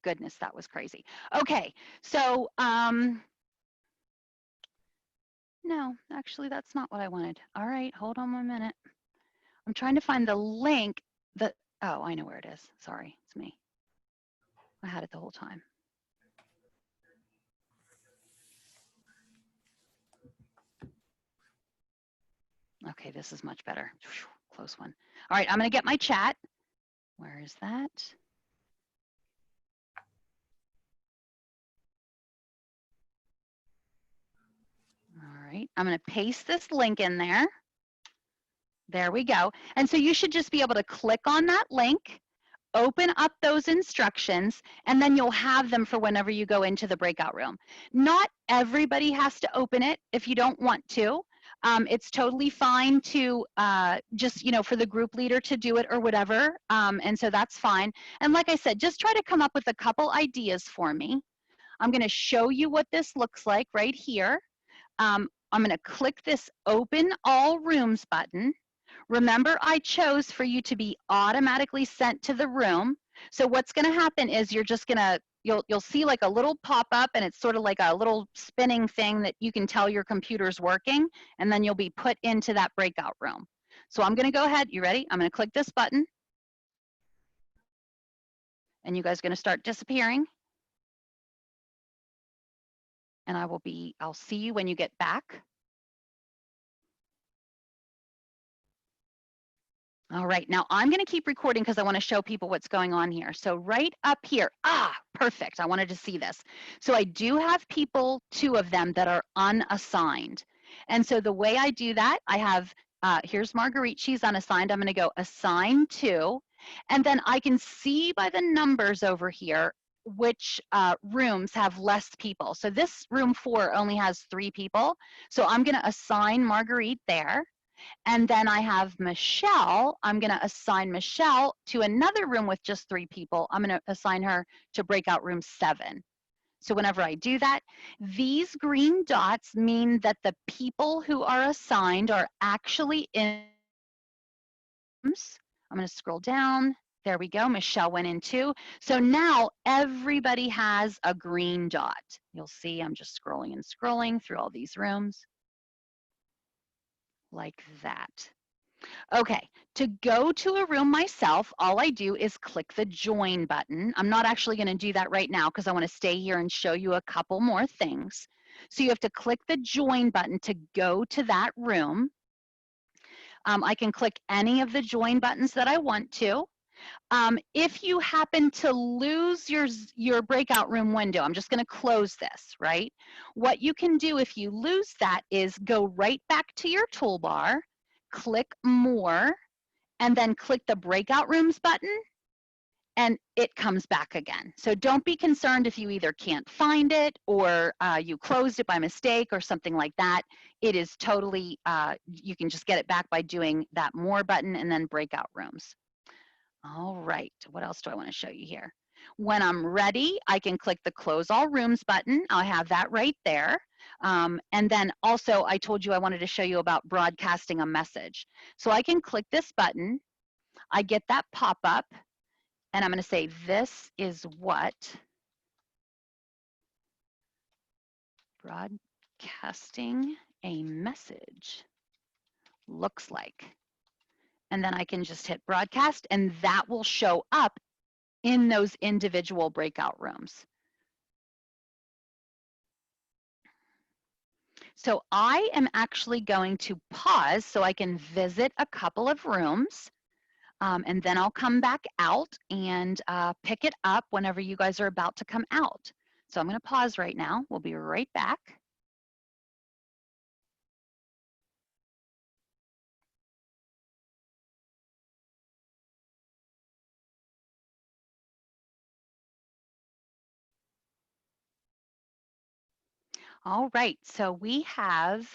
goodness, that was crazy. Okay, so no, actually, that's not what I wanted. All right, hold on 1 minute. I'm trying to find the link that, oh, I know where it is. Sorry, it's me. I had it the whole time. Okay, this is much better. Close one. All right, I'm going to get my chat. Where is that? All right, I'm going to paste this link in there. There we go. And so you should just be able to click on that link, open up those instructions, and then you'll have them for whenever you go into the breakout room. Not everybody has to open it if you don't want to. It's totally fine to just, you know, for the group leader to do it or whatever. And so that's fine. And like I said, just try to come up with a couple ideas for me. I'm going to show you what this looks like right here. I'm going to click this Open All Rooms button. Remember, I chose for you to be automatically sent to the room. So what's going to happen is you're just going to, you'll see like a little pop-up, and it's sort of like a little spinning thing that you can tell your computer's working, and then you'll be put into that breakout room. So I'm going to go ahead. You ready? I'm going to click this button, and you guys are going to start disappearing. And I'll see you when you get back. All right, now I'm going to keep recording because I want to show people what's going on here. So right up here, perfect. I wanted to see this. So I do have people, 2 of them, that are unassigned. And so the way I do that, I have, here's Marguerite, she's unassigned. I'm going to go assign to, and then I can see by the numbers over here which rooms have less people. So this room 4 only has 3 people. So I'm going to assign Marguerite there. And then I have Michelle. I'm going to assign Michelle to another room with just 3 people. I'm going to assign her to breakout room 7. So whenever I do that, these green dots mean that the people who are assigned are actually in. I'm going to scroll down. There we go. Michelle went in too. So now everybody has a green dot. You'll see I'm just scrolling and scrolling through all these rooms. Like that. Okay, to go to a room myself, all I do is click the join button. I'm not actually going to do that right now because I want to stay here and show you a couple more things. So you have to click the join button to go to that room. I can click any of the join buttons that I want to. If you happen to lose your breakout room window, I'm just going to close this, right? What you can do if you lose that is go right back to your toolbar, click More, and then click the Breakout Rooms button, and it comes back again. So don't be concerned if you either can't find it or you closed it by mistake or something like that. It is totally, you can just get it back by doing that More button and then Breakout Rooms. All right, what else do I want to show you here? When I'm ready, I can click the Close All Rooms button. I'll have that right there. And then also I told you I wanted to show you about broadcasting a message. So I can click this button, I get that pop-up, and I'm going to say, this is what broadcasting a message looks like. And then I can just hit broadcast, and that will show up in those individual breakout rooms. So I am actually going to pause so I can visit a couple of rooms, and then I'll come back out and pick it up whenever you guys are about to come out. So I'm going to pause right now. We'll be right back. All right, so we have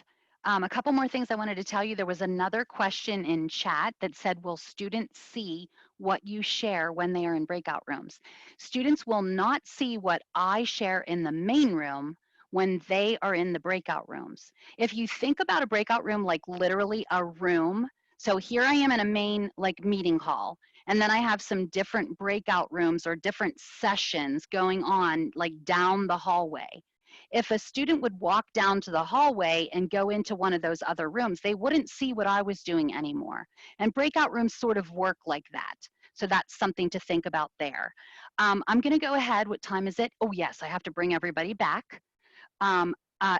a couple more things I wanted to tell you. There was another question in chat that said, will students see what you share when they are in breakout rooms? Students will not see what I share in the main room when they are in the breakout rooms. If you think about a breakout room like literally a room, so here I am in a main like meeting hall, and then I have some different breakout rooms or different sessions going on like down the hallway. If a student would walk down to the hallway and go into one of those other rooms, they wouldn't see what I was doing anymore. And breakout rooms sort of work like that. So that's something to think about there. I'm going to go ahead. What time is it? Oh, yes, I have to bring everybody back.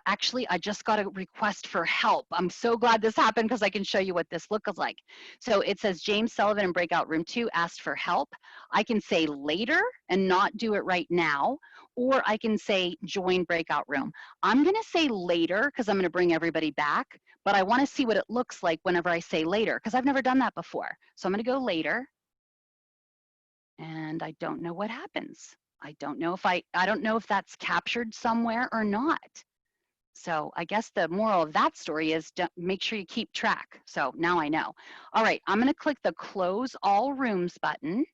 Actually, I just got a request for help. I'm so glad this happened because I can show you what this looks like. So it says James Sullivan in Breakout Room 2 asked for help. I can say later and not do it right now, or I can say join Breakout Room. I'm going to say later because I'm going to bring everybody back, but I want to see what it looks like whenever I say later because I've never done that before. So I'm going to go later, and I don't know what happens. I don't know if I don't know if that's captured somewhere or not. So I guess the moral of that story is make sure you keep track. So now I know. All right, I'm going to click the Close All Rooms button.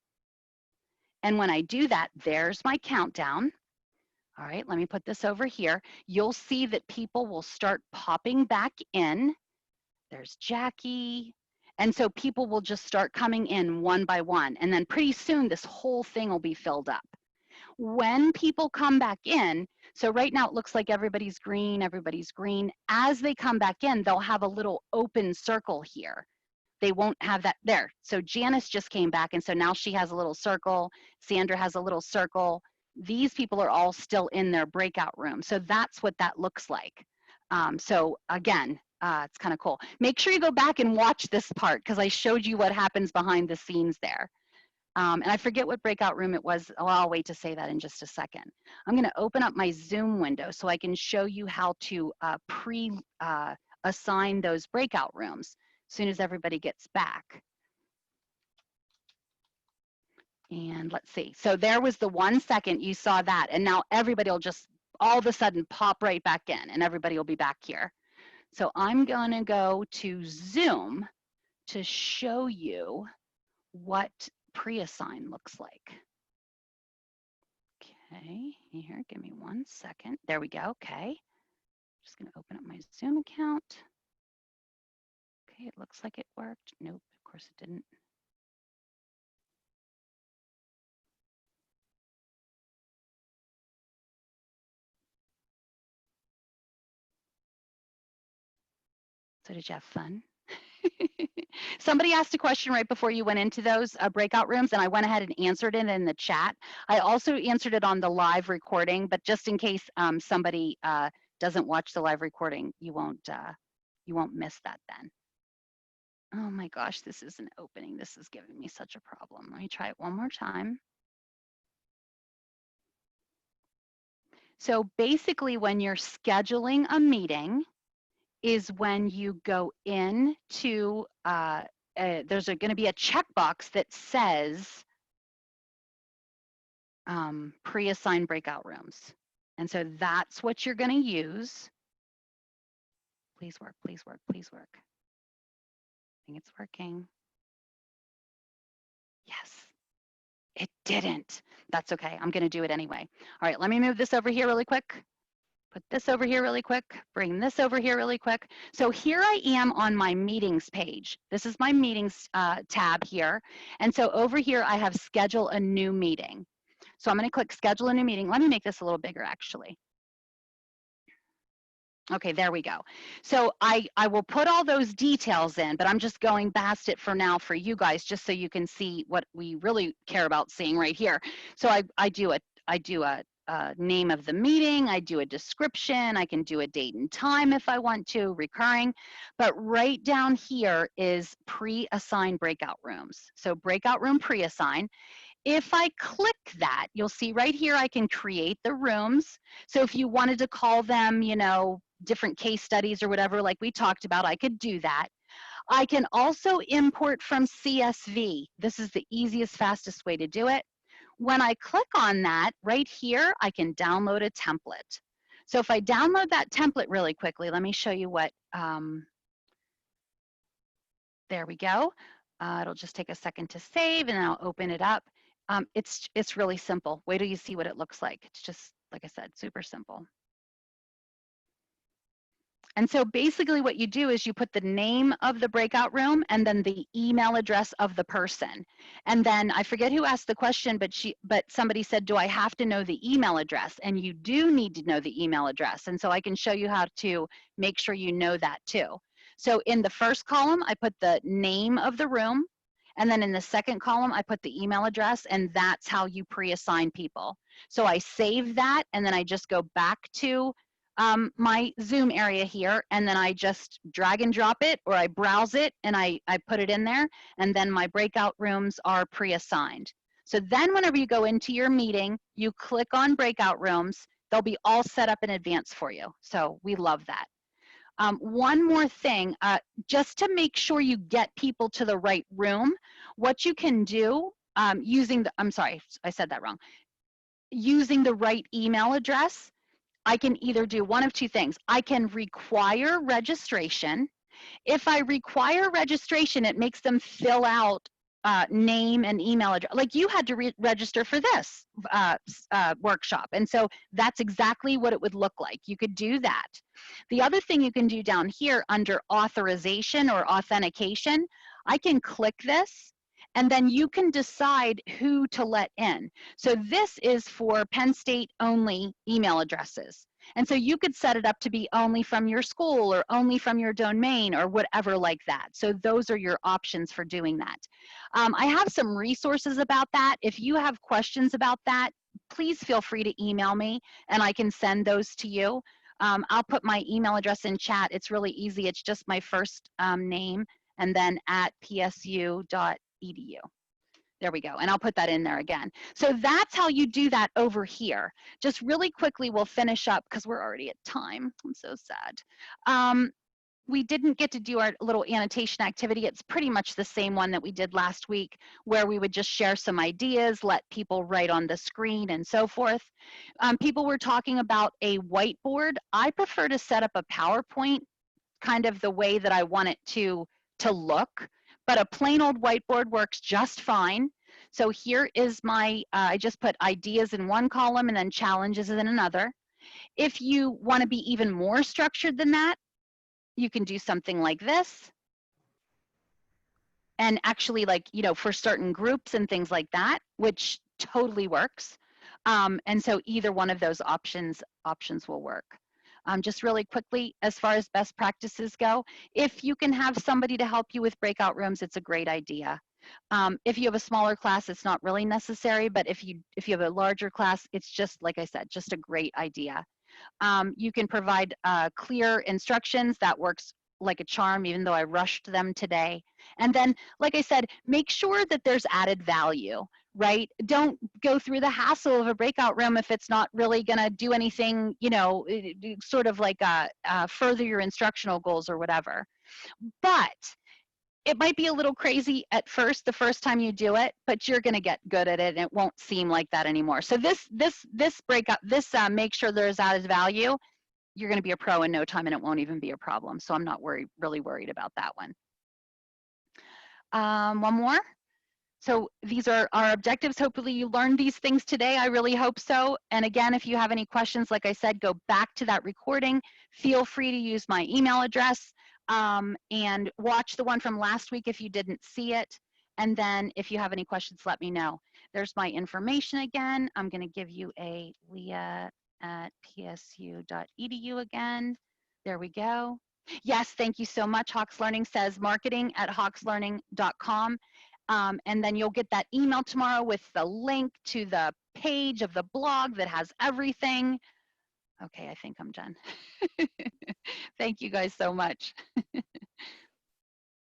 And when I do that, there's my countdown. All right, let me put this over here. You'll see that people will start popping back in. There's Jackie. And so people will just start coming in one by one. And then pretty soon, this whole thing will be filled up. When people come back in, so right now it looks like everybody's green. As they come back in, they'll have a little open circle here. They won't have that there. So Janice just came back, and so now she has a little circle. Sandra has a little circle. These people are all still in their breakout room. So that's what that looks like. So again, it's kind of cool. Make sure you go back and watch this part because I showed you what happens behind the scenes there. And I forget what breakout room it was. Oh, I'll wait to say that in just a second. I'm going to open up my Zoom window so I can show you how to assign those breakout rooms as soon as everybody gets back. And let's see. So there was the 1 second you saw that. And now everybody will just all of a sudden pop right back in and everybody will be back here. So I'm going to go to Zoom to show you what pre-assign looks like. Okay, here, give me 1 second. There we go, okay. Just gonna open up my Zoom account. Okay, it looks like it worked. Nope, of course it didn't. So did you have fun? Somebody asked a question right before you went into those breakout rooms, and I went ahead and answered it in the chat. I also answered it on the live recording, but just in case somebody doesn't watch the live recording, you won't miss that then. Oh my gosh, this isn't opening. This is giving me such a problem. Let me try it one more time. So basically, when you're scheduling a meeting is when you go into, there's going to be a checkbox that says pre-assigned breakout rooms. And so that's what you're going to use. Please work, please work, please work. I think it's working. Yes, it didn't. That's okay. I'm going to do it anyway. All right, let me move this over here really quick. Put this over here really quick, bring this over here really quick. So here I am on my meetings page. This is my meetings tab here. And so over here I have schedule a new meeting. So I'm going to click schedule a new meeting. Let me make this a little bigger actually. Okay, there we go. So I will put all those details in, but I'm just going past it for now for you guys, just so you can see what we really care about seeing right here. So I do a name of the meeting, I do a description, I can do a date and time if I want to, recurring, but right down here is pre-assign breakout rooms. So breakout room pre-assign. If I click that, you'll see right here I can create the rooms. So if you wanted to call them, you know, different case studies or whatever, like we talked about, I could do that. I can also import from CSV. This is the easiest, fastest way to do it. When I click on that, right here, I can download a template. So if I download that template really quickly, let me show you what, there we go. It'll just take a second to save and I'll open it up. It's really simple. Wait till you see what it looks like. It's just, like I said, super simple. And so basically what you do is you put the name of the breakout room and then the email address of the person. And then I forget who asked the question, but somebody said, do I have to know the email address? And you do need to know the email address. And so I can show you how to make sure you know that too. So in the first column, I put the name of the room. And then in the second column, I put the email address, and that's how you pre-assign people. So I save that, and then I just go back to my Zoom area here, and then I just drag and drop it, or I browse it and I put it in there, and then my breakout rooms are pre-assigned. So then whenever you go into your meeting, you click on breakout rooms, they'll be all set up in advance for you. So we love that. One more thing, just to make sure you get people to the right room, what you can do using the, I'm sorry, I said that wrong. Using the right email address, I can either do one of two things. I can require registration. If I require registration, it makes them fill out name and email address. Like you had to register for this workshop. And so that's exactly what it would look like. You could do that. The other thing you can do down here under authorization or authentication, I can click this and then you can decide who to let in. So this is for Penn State only email addresses. And so you could set it up to be only from your school or only from your domain or whatever like that. So those are your options for doing that. I have some resources about that. If you have questions about that, please feel free to email me and I can send those to you. I'll put my email address in chat. It's really easy. It's just my first name and then @psu.edu. There we go. And I'll put that in there again. So that's how you do that over here. Just really quickly, we'll finish up because we're already at time. I'm so sad. We didn't get to do our little annotation activity. It's pretty much the same one that we did last week, where we would just share some ideas, let people write on the screen and so forth. People were talking about a whiteboard. I prefer to set up a PowerPoint kind of the way that I want it to look, but a plain old whiteboard works just fine. So here is my, I just put ideas in one column and then challenges in another. If you want to be even more structured than that, you can do something like this. And actually, like, you know, for certain groups and things like that, which totally works. And so either one of those options will work. Just really quickly, as far as best practices go, if you can have somebody to help you with breakout rooms, it's a great idea. If you have a smaller class, it's not really necessary, but if you have a larger class, it's just, like I said, just a great idea. You can provide clear instructions. That works like a charm, even though I rushed them today. And then, like I said, make sure that there's added value, right? Don't go through the hassle of a breakout room if it's not really gonna do anything, you know, sort of like further your instructional goals or whatever. But it might be a little crazy at first, the first time you do it, but you're gonna get good at it and it won't seem like that anymore. So this breakout, make sure there's added value, you're gonna be a pro in no time and it won't even be a problem. So I'm not really worried about that one. One more. So these are our objectives. Hopefully you learned these things today. I really hope so. And again, if you have any questions, like I said, go back to that recording. Feel free to use my email address and watch the one from last week if you didn't see it. And then if you have any questions, let me know. There's my information again. I'm going to give you a leah@psu.edu again. There we go. Yes, thank you so much. Hawks Learning says marketing@hawkslearning.com. And then you'll get that email tomorrow with the link to the page of the blog that has everything. Okay, I think I'm done. Thank you guys so much.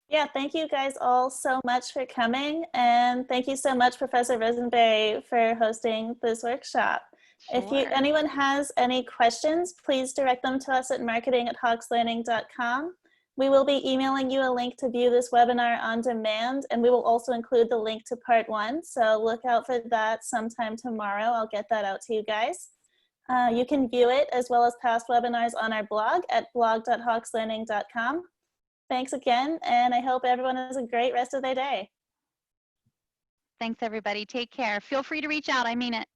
Yeah, thank you guys all so much for coming. And thank you so much, Professor Rosenberry, for hosting this workshop. Sure. If anyone has any questions, please direct them to us at marketing@hawkslearning.com. We will be emailing you a link to view this webinar on demand, and we will also include the link to part 1. So look out for that sometime tomorrow. I'll get that out to you guys. You can view it as well as past webinars on our blog at blog.hawkslearning.com. Thanks again, and I hope everyone has a great rest of their day. Thanks, everybody. Take care. Feel free to reach out. I mean it.